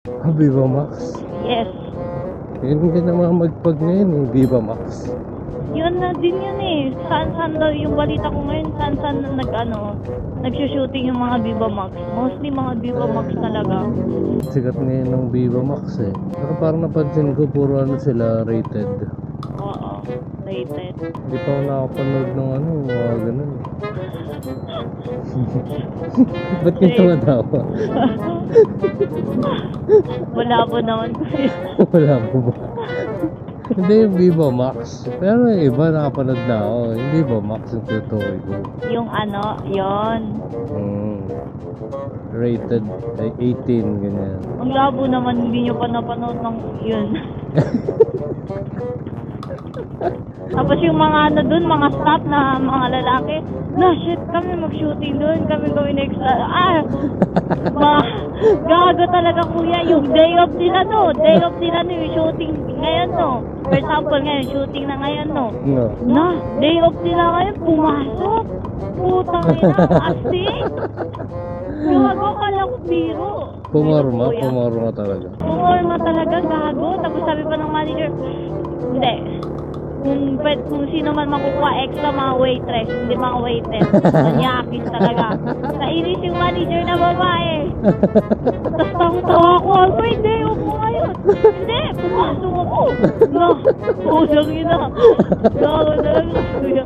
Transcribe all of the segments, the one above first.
Viva Max. Yes. Yun din naman magpag ngayon eh, Viva Max. Yun na din yun eh. Saan daw yung balita ko ngayon, saan nagsushooting yung mga Viva Max. Mostly mga Viva Max talaga. Sikat ngayon ng Viva Max eh. Pero parang napansin ko, puro ano sila rated. Oo, rated. Hindi pa ako nakapanood ng ano, mga ganun. Ba't ka tumatawa? Wala po naman ko yun. Wala po ba? Hindi yung Viva Max. Pero yung iba nakapanood na ako. Yung Viva Max yung tutukoy ko. Yung ano, yon. Rated ay 18, ganyan. Ang labo naman, hindi nyo pa napanood ng yun. Tapos yung mga ano dun, mga staff na mga lalaki, na shit, kami mag-shooting dun, kami gawin extra. Gago talaga kuya, yung day off nila no, yung shooting ngayon no. For example ngayon, shooting na ngayon no. No. Na, day off nila ngayon, pumasok. Putang ina, astig. Gago, kala ko biro. Pumarma talaga. Pumarma talaga, gago. Tapos sabi pa ng manager, hindi. Kung sino man makukuha extra, mga waitress, hindi mga waiter. Nanyakis talaga. Nainis yung manager na babae. Tapos tawa ko, hindi, upo ngayon. Hindi, pumasok ako. No, pusang ina. Gago talaga, kuya.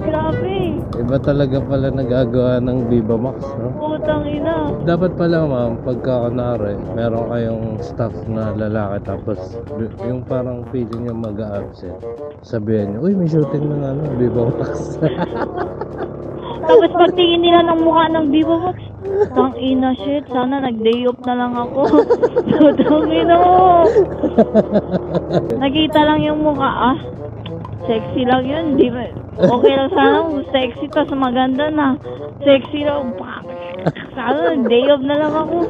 Grabe. Iba talaga pala nagagawa ng Viva Max, no? Putang ina. Dapat pala ma'am, pagka kunwari, meron kayong staff na lalaki tapos yung parang feeling nyo mag-a-absent. Sabihin nyo, uy may shooting ng ano, Viva Max. Tapos pagtingin nila ng mukha ng Viva Max, tang ina shit, sana nag-day off na lang ako. Tang ina mo. Nakita lang yung mukha, sexy lang yun, di ba? Okay lang sana kung sexy tas maganda na. Sexy lang, sana day off na lang ako.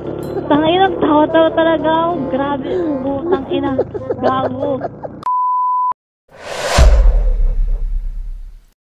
Tang ina, tawa-tawa talaga ako. Grabe, putang ina, gago.